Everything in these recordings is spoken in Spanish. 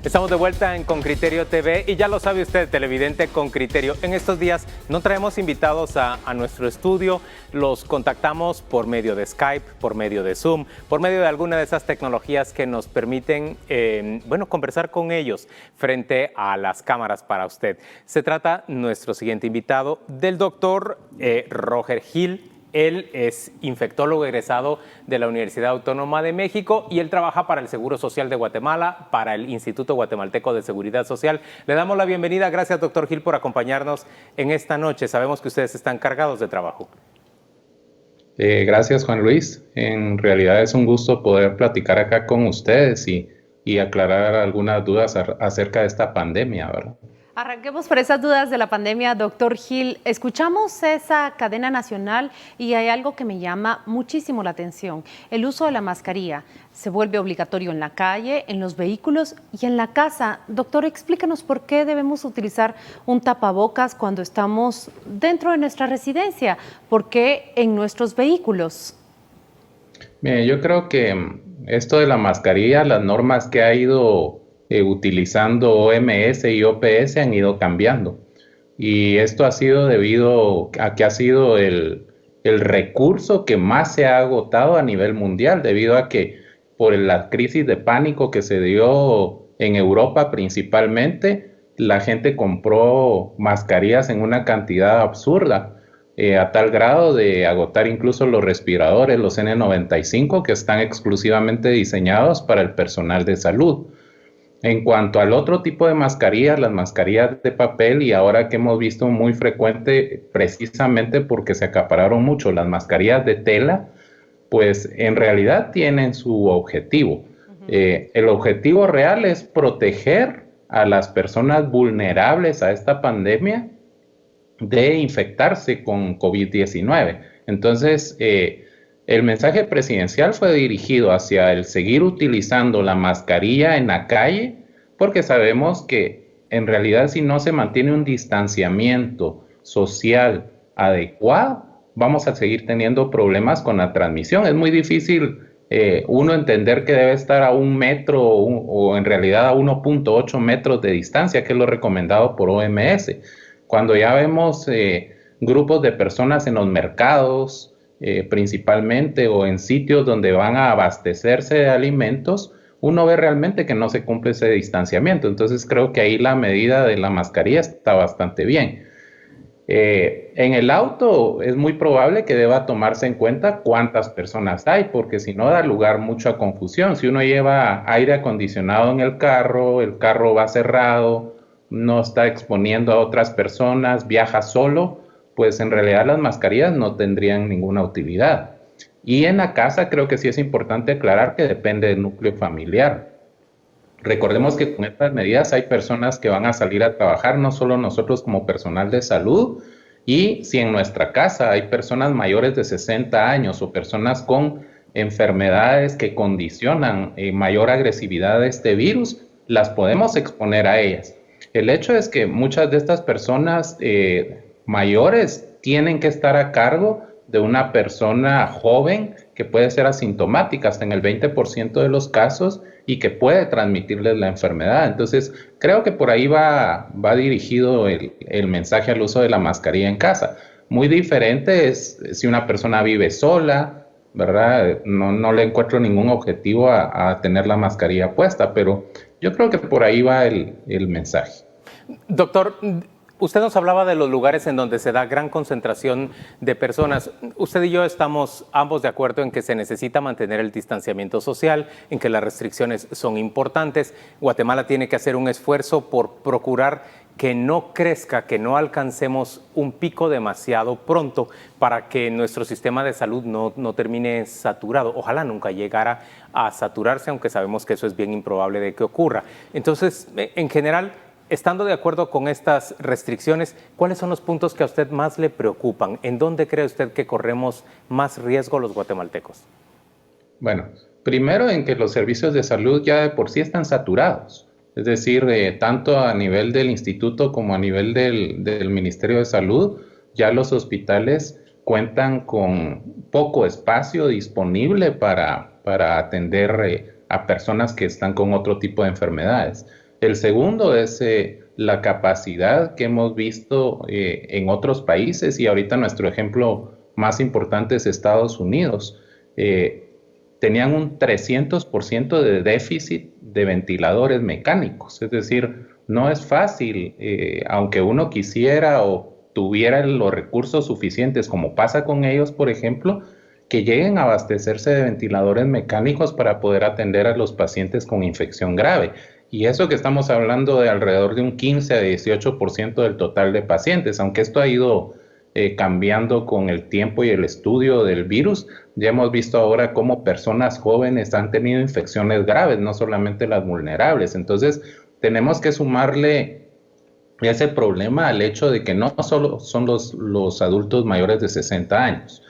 Estamos de vuelta en Con Criterio TV y ya lo sabe usted, televidente con criterio. En estos días no traemos invitados a nuestro estudio, los contactamos por medio de Skype, por medio de Zoom, por medio de alguna de esas tecnologías que nos permiten, conversar con ellos frente a las cámaras para usted. Se trata nuestro siguiente invitado del doctor Roger Gil. Él es infectólogo egresado de la Universidad Autónoma de México y él trabaja para el Seguro Social de Guatemala, para el Instituto Guatemalteco de Seguridad Social. Le damos la bienvenida. Gracias, doctor Gil, por acompañarnos en esta noche. Sabemos que ustedes están cargados de trabajo. Gracias, Juan Luis. En realidad es un gusto poder platicar acá con ustedes y aclarar algunas dudas acerca de esta pandemia, ¿verdad? Arranquemos por esas dudas de la pandemia, doctor Gil. Escuchamos esa cadena nacional y hay algo que me llama muchísimo la atención. El uso de la mascarilla se vuelve obligatorio en la calle, en los vehículos y en la casa. Doctor, explícanos por qué debemos utilizar un tapabocas cuando estamos dentro de nuestra residencia. ¿Por qué en nuestros vehículos? Bien, yo creo que esto de la mascarilla, las normas que ha ido utilizando OMS y OPS han ido cambiando. Y esto ha sido debido a que ha sido el recurso que más se ha agotado a nivel mundial, debido a que por la crisis de pánico que se dio en Europa principalmente, la gente compró mascarillas en una cantidad absurda, a tal grado de agotar incluso los respiradores, los N95, que están exclusivamente diseñados para el personal de salud. En cuanto al otro tipo de mascarillas, las mascarillas de papel, y ahora que hemos visto muy frecuente, precisamente porque se acapararon mucho las mascarillas de tela, pues en realidad tienen su objetivo. El objetivo real es proteger a las personas vulnerables a esta pandemia de infectarse con COVID-19. Entonces, el mensaje presidencial fue dirigido hacia el seguir utilizando la mascarilla en la calle, porque sabemos que en realidad si no se mantiene un distanciamiento social adecuado, vamos a seguir teniendo problemas con la transmisión. Es muy difícil uno entender que debe estar a 1 metro o en realidad a 1.8 metros de distancia, que es lo recomendado por OMS. Cuando ya vemos grupos de personas en los mercados, principalmente, o en sitios donde van a abastecerse de alimentos, uno ve realmente que no se cumple ese distanciamiento. Entonces creo que ahí la medida de la mascarilla está bastante bien. En el auto es muy probable que deba tomarse en cuenta cuántas personas hay, porque si no da lugar mucho a confusión. Si uno lleva aire acondicionado en el carro va cerrado, no está exponiendo a otras personas, viaja solo, pues en realidad las mascarillas no tendrían ninguna utilidad. Y en la casa creo que sí es importante aclarar que depende del núcleo familiar. Recordemos que con estas medidas hay personas que van a salir a trabajar, no solo nosotros como personal de salud, y si en nuestra casa hay personas mayores de 60 años o personas con enfermedades que condicionan mayor agresividad de este virus, las podemos exponer a ellas. El hecho es que muchas de estas personas mayores tienen que estar a cargo de una persona joven que puede ser asintomática hasta en el 20% de los casos y que puede transmitirles la enfermedad. Entonces, creo que por ahí va dirigido el mensaje al uso de la mascarilla en casa. Muy diferente es si una persona vive sola, ¿verdad? No le encuentro ningún objetivo a tener la mascarilla puesta, pero yo creo que por ahí va el mensaje. Doctor, usted nos hablaba de los lugares en donde se da gran concentración de personas. Usted y yo estamos ambos de acuerdo en que se necesita mantener el distanciamiento social, en que las restricciones son importantes. Guatemala tiene que hacer un esfuerzo por procurar que no crezca, que no alcancemos un pico demasiado pronto para que nuestro sistema de salud no termine saturado. Ojalá nunca llegara a saturarse, aunque sabemos que eso es bien improbable de que ocurra. Entonces, en general, estando de acuerdo con estas restricciones, ¿cuáles son los puntos que a usted más le preocupan? ¿En dónde cree usted que corremos más riesgo los guatemaltecos? Bueno, primero en que los servicios de salud ya de por sí están saturados. Es decir, tanto a nivel del instituto como a nivel del Ministerio de Salud, ya los hospitales cuentan con poco espacio disponible para atender a personas que están con otro tipo de enfermedades. El segundo es la capacidad que hemos visto en otros países, y ahorita nuestro ejemplo más importante es Estados Unidos. Tenían un 300% de déficit de ventiladores mecánicos, es decir, no es fácil, aunque uno quisiera o tuviera los recursos suficientes, como pasa con ellos, por ejemplo, que lleguen a abastecerse de ventiladores mecánicos para poder atender a los pacientes con infección grave. Y eso que estamos hablando de alrededor de un 15 a 18% del total de pacientes, aunque esto ha ido cambiando con el tiempo y el estudio del virus. Ya hemos visto ahora cómo personas jóvenes han tenido infecciones graves, no solamente las vulnerables. Entonces, tenemos que sumarle ese problema al hecho de que no solo son los adultos mayores de 60 años.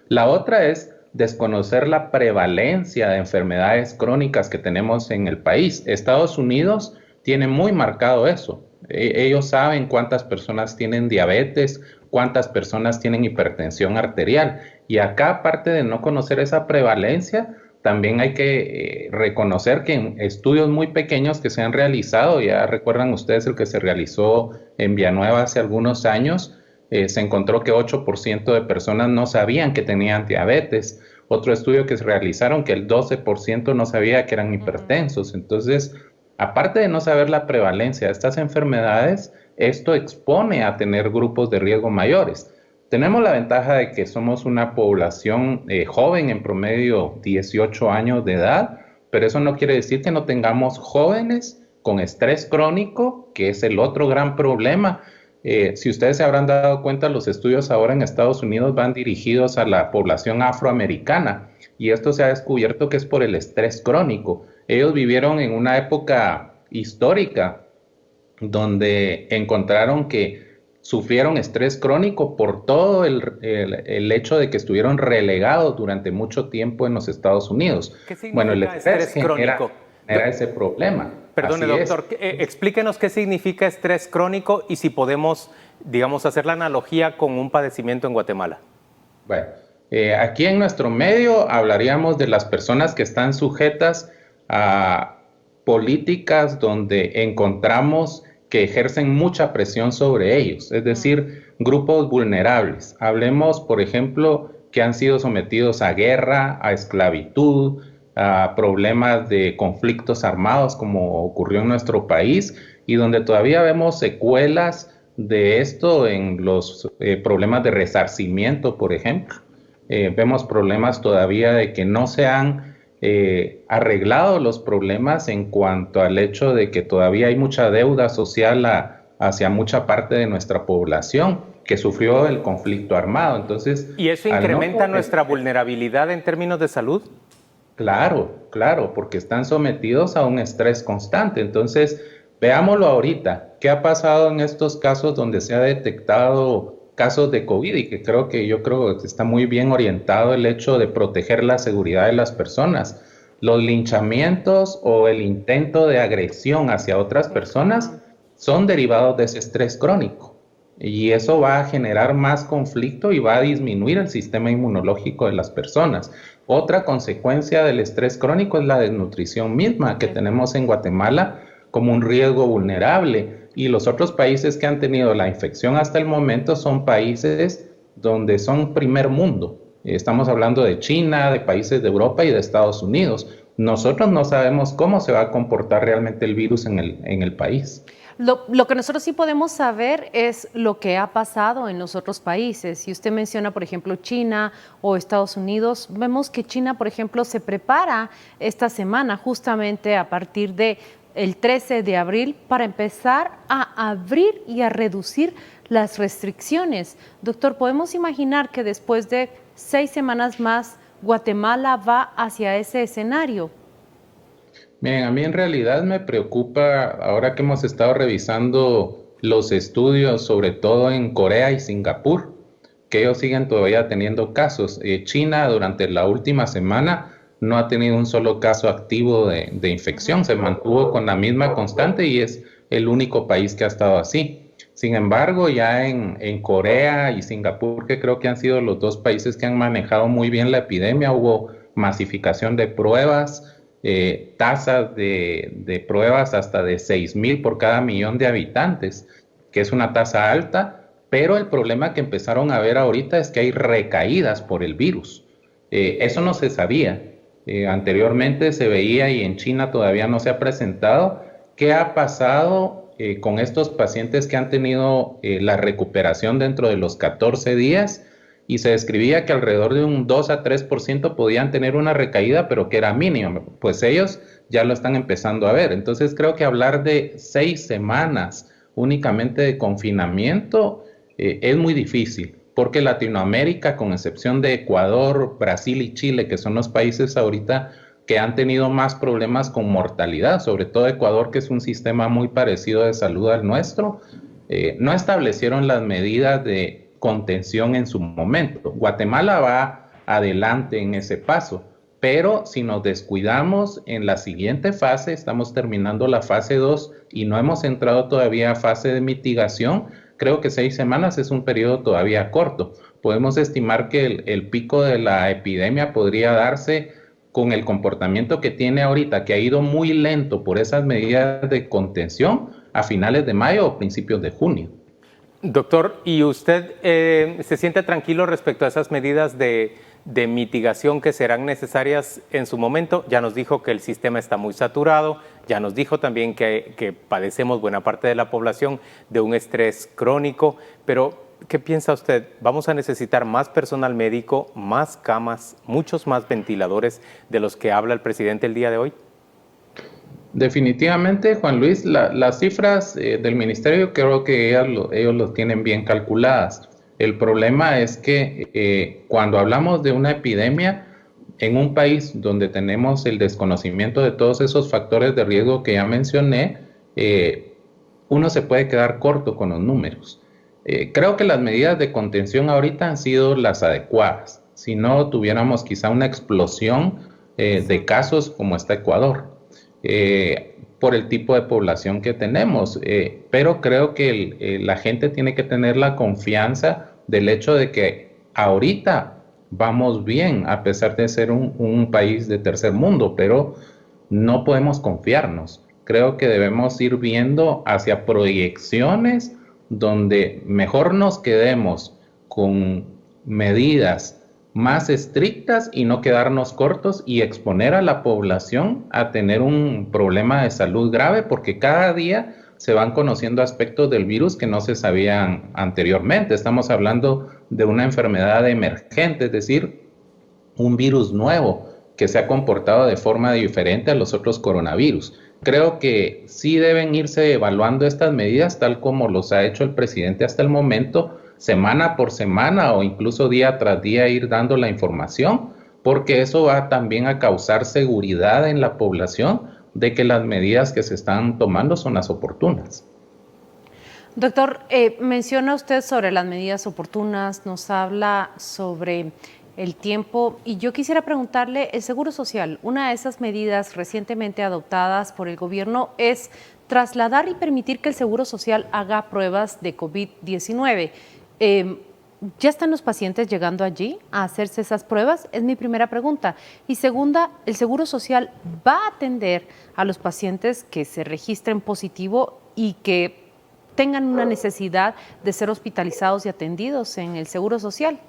La otra es desconocer la prevalencia de enfermedades crónicas que tenemos en el país. Estados Unidos tiene muy marcado eso. Ellos saben cuántas personas tienen diabetes, cuántas personas tienen hipertensión arterial. Y acá, aparte de no conocer esa prevalencia, también hay que reconocer que en estudios muy pequeños que se han realizado, ya recuerdan ustedes el que se realizó en Villanueva hace algunos años, se encontró que 8% de personas no sabían que tenían diabetes. Otro estudio que se realizaron que el 12% no sabía que eran hipertensos. Entonces, aparte de no saber la prevalencia de estas enfermedades, esto expone a tener grupos de riesgo mayores. Tenemos la ventaja de que somos una población joven, en promedio 18 años de edad, pero eso no quiere decir que no tengamos jóvenes con estrés crónico, que es el otro gran problema. Si ustedes se habrán dado cuenta, los estudios ahora en Estados Unidos van dirigidos a la población afroamericana, y esto se ha descubierto que es por el estrés crónico. Ellos vivieron en una época histórica donde encontraron que sufrieron estrés crónico por todo el hecho de que estuvieron relegados durante mucho tiempo en los Estados Unidos. ¿Qué significa el estrés crónico? Era ese problema. Perdone, doctor, explíquenos qué significa estrés crónico y si podemos, digamos, hacer la analogía con un padecimiento en Guatemala. Bueno, aquí en nuestro medio hablaríamos de las personas que están sujetas a políticas donde encontramos que ejercen mucha presión sobre ellos, es decir, grupos vulnerables. Hablemos, por ejemplo, que han sido sometidos a guerra, a esclavitud, a problemas de conflictos armados como ocurrió en nuestro país, y donde todavía vemos secuelas de esto en los problemas de resarcimiento, por ejemplo. Vemos problemas todavía de que no se han arreglado los problemas en cuanto al hecho de que todavía hay mucha deuda social hacia mucha parte de nuestra población que sufrió el conflicto armado. Entonces, ¿y eso incrementa nuestra vulnerabilidad en términos de salud? Claro, claro, porque están sometidos a un estrés constante. Entonces, veámoslo ahorita. ¿Qué ha pasado en estos casos donde se ha detectado casos de COVID? Y que yo creo que está muy bien orientado el hecho de proteger la seguridad de las personas. Los linchamientos o el intento de agresión hacia otras personas son derivados de ese estrés crónico. Y eso va a generar más conflicto y va a disminuir el sistema inmunológico de las personas. Otra consecuencia del estrés crónico es la desnutrición misma que tenemos en Guatemala como un riesgo vulnerable. Y los otros países que han tenido la infección hasta el momento son países donde son primer mundo. Estamos hablando de China, de países de Europa y de Estados Unidos. Nosotros no sabemos cómo se va a comportar realmente el virus en el país. Lo que nosotros sí podemos saber es lo que ha pasado en los otros países. Si usted menciona, por ejemplo, China o Estados Unidos, vemos que China, por ejemplo, se prepara esta semana justamente a partir del 13 de abril para empezar a abrir y a reducir las restricciones. Doctor, ¿podemos imaginar que después de 6 semanas más Guatemala va hacia ese escenario? Bien, a mí en realidad me preocupa, ahora que hemos estado revisando los estudios, sobre todo en Corea y Singapur, que ellos siguen todavía teniendo casos. China durante la última semana no ha tenido un solo caso activo de infección, se mantuvo con la misma constante y es el único país que ha estado así. Sin embargo, ya en Corea y Singapur, que creo que han sido los dos países que han manejado muy bien la epidemia, hubo masificación de pruebas, tasas de pruebas hasta de 6,000 por cada millón de habitantes, que es una tasa alta, pero el problema que empezaron a ver ahorita es que hay recaídas por el virus. Eso no se sabía. Anteriormente se veía y en China todavía no se ha presentado. ¿Qué ha pasado con estos pacientes que han tenido la recuperación dentro de los 14 días? Y se describía que alrededor de un 2 a 3% podían tener una recaída, pero que era mínima. Pues ellos ya lo están empezando a ver. Entonces creo que hablar de 6 semanas únicamente de confinamiento es muy difícil, porque Latinoamérica, con excepción de Ecuador, Brasil y Chile, que son los países ahorita que han tenido más problemas con mortalidad, sobre todo Ecuador, que es un sistema muy parecido de salud al nuestro, no establecieron las medidas de contención en su momento. Guatemala va adelante en ese paso, pero si nos descuidamos en la siguiente fase, estamos terminando la fase 2 y no hemos entrado todavía a fase de mitigación, creo que 6 semanas es un periodo todavía corto. Podemos estimar que el pico de la epidemia podría darse con el comportamiento que tiene ahorita, que ha ido muy lento por esas medidas de contención, a finales de mayo o principios de junio. Doctor, ¿y usted se siente tranquilo respecto a esas medidas de mitigación que serán necesarias en su momento? Ya nos dijo que el sistema está muy saturado, ya nos dijo también que padecemos buena parte de la población de un estrés crónico, pero ¿qué piensa usted? ¿Vamos a necesitar más personal médico, más camas, muchos más ventiladores de los que habla el presidente el día de hoy? Definitivamente, Juan Luis, las cifras del ministerio creo que ellos lo tienen bien calculadas. El problema es que cuando hablamos de una epidemia en un país donde tenemos el desconocimiento de todos esos factores de riesgo que ya mencioné, uno se puede quedar corto con los números. Creo que las medidas de contención ahorita han sido las adecuadas. Si no, tuviéramos quizá una explosión de casos como está Ecuador. Por el tipo de población que tenemos, pero creo que la gente tiene que tener la confianza del hecho de que ahorita vamos bien, a pesar de ser un país de tercer mundo, pero no podemos confiarnos. Creo que debemos ir viendo hacia proyecciones donde mejor nos quedemos con medidas más estrictas y no quedarnos cortos y exponer a la población a tener un problema de salud grave, porque cada día se van conociendo aspectos del virus que no se sabían anteriormente. Estamos hablando de una enfermedad emergente, es decir, un virus nuevo que se ha comportado de forma diferente a los otros coronavirus. Creo que sí deben irse evaluando estas medidas tal como los ha hecho el presidente hasta el momento, semana por semana o incluso día tras día ir dando la información, porque eso va también a causar seguridad en la población de que las medidas que se están tomando son las oportunas. Doctor, menciona usted sobre las medidas oportunas, nos habla sobre el tiempo y yo quisiera preguntarle, el Seguro Social, una de esas medidas recientemente adoptadas por el gobierno es trasladar y permitir que el Seguro Social haga pruebas de COVID-19. ¿Ya están los pacientes llegando allí a hacerse esas pruebas? Es mi primera pregunta. Y segunda, ¿el Seguro Social va a atender a los pacientes que se registren positivo y que tengan una necesidad de ser hospitalizados y atendidos en el Seguro Social?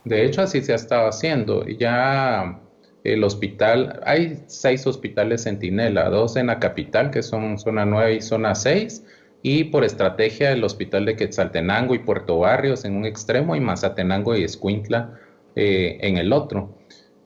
De hecho, así se ha estado haciendo. Ya el hospital, hay 6 hospitales Centinela, 2 en la capital, que son zona 9 y zona 6, y por estrategia el hospital de Quetzaltenango y Puerto Barrios en un extremo y Mazatenango y Escuintla en el otro.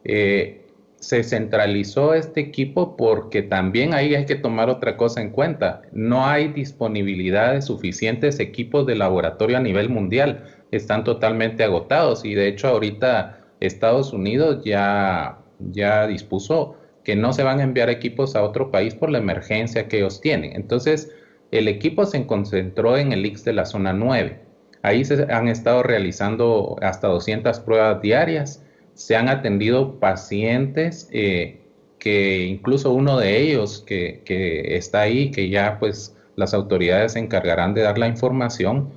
Se centralizó este equipo porque también ahí hay que tomar otra cosa en cuenta. No hay disponibilidad de suficientes equipos de laboratorio a nivel mundial. Están totalmente agotados y de hecho ahorita Estados Unidos ya dispuso que no se van a enviar equipos a otro país por la emergencia que ellos tienen. Entonces, el equipo se concentró en el ICSS de la zona 9. Ahí se han estado realizando hasta 200 pruebas diarias. Se han atendido pacientes que incluso uno de ellos que está ahí, que ya pues las autoridades se encargarán de dar la información,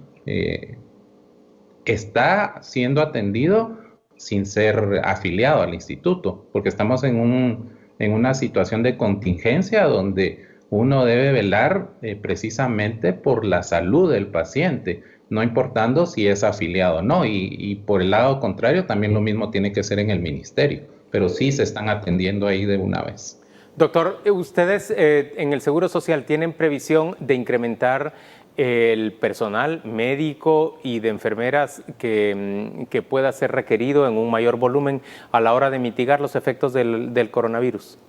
está siendo atendido sin ser afiliado al instituto, porque estamos en en una situación de contingencia donde uno debe velar precisamente por la salud del paciente, no importando si es afiliado o no. Y por el lado contrario, también lo mismo tiene que ser en el ministerio, pero sí se están atendiendo ahí de una vez. Doctor, ¿ustedes en el Seguro Social tienen previsión de incrementar el personal médico y de enfermeras que pueda ser requerido en un mayor volumen a la hora de mitigar los efectos del coronavirus?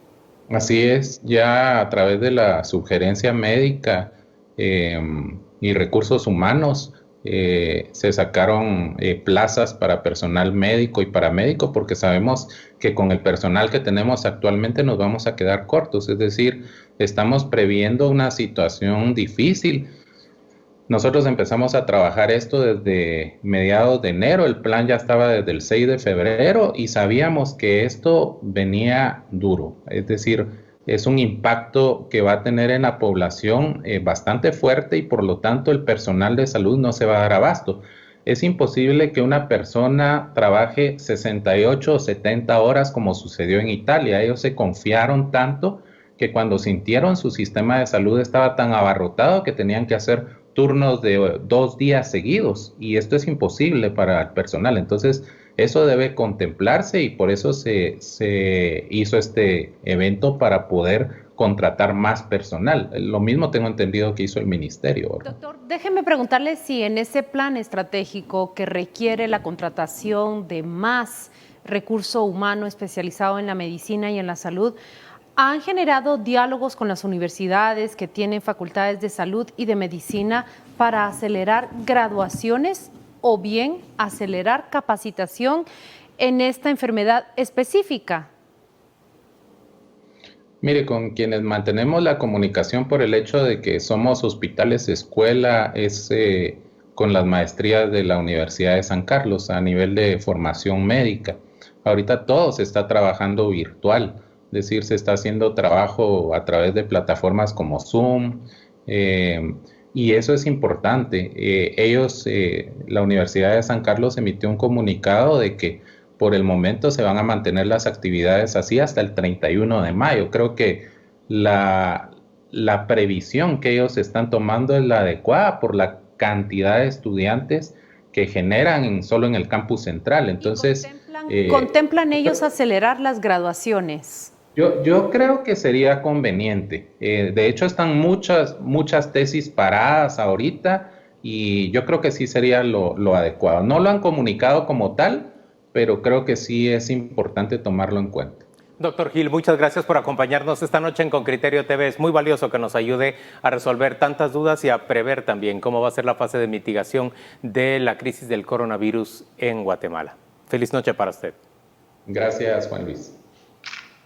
Así es, ya a través de la sugerencia médica y recursos humanos se sacaron plazas para personal médico y paramédico porque sabemos que con el personal que tenemos actualmente nos vamos a quedar cortos, es decir, estamos previendo una situación difícil. Nosotros empezamos a trabajar esto desde mediados de enero, el plan ya estaba desde el 6 de febrero y sabíamos que esto venía duro, es decir, es un impacto que va a tener en la población bastante fuerte y por lo tanto el personal de salud no se va a dar abasto. Es imposible que una persona trabaje 68 o 70 horas como sucedió en Italia. Ellos se confiaron tanto que cuando sintieron su sistema de salud estaba tan abarrotado que tenían que hacer turnos de 2 días seguidos y esto es imposible para el personal. Entonces, eso debe contemplarse y por eso se hizo este evento para poder contratar más personal. Lo mismo tengo entendido que hizo el ministerio, ¿verdad? Doctor, déjeme preguntarle si en ese plan estratégico que requiere la contratación de más recurso humano especializado en la medicina y en la salud, ¿han generado diálogos con las universidades que tienen facultades de salud y de medicina para acelerar graduaciones o bien acelerar capacitación en esta enfermedad específica? Mire, con quienes mantenemos la comunicación por el hecho de que somos hospitales escuela es con las maestrías de la Universidad de San Carlos a nivel de formación médica. Ahorita todo se está trabajando virtual. Es decir, se está haciendo trabajo a través de plataformas como Zoom y eso es importante. La Universidad de San Carlos emitió un comunicado de que por el momento se van a mantener las actividades así hasta el 31 de mayo. Creo que la previsión que ellos están tomando es la adecuada por la cantidad de estudiantes que generan solo en el campus central. Entonces, ¿Contemplan ellos acelerar las graduaciones? Yo creo que sería conveniente. De hecho, están muchas tesis paradas ahorita y yo creo que sí sería lo adecuado. No lo han comunicado como tal, pero creo que sí es importante tomarlo en cuenta. Doctor Gil, muchas gracias por acompañarnos esta noche en Con Criterio TV. Es muy valioso que nos ayude a resolver tantas dudas y a prever también cómo va a ser la fase de mitigación de la crisis del coronavirus en Guatemala. Feliz noche para usted. Gracias, Juan Luis.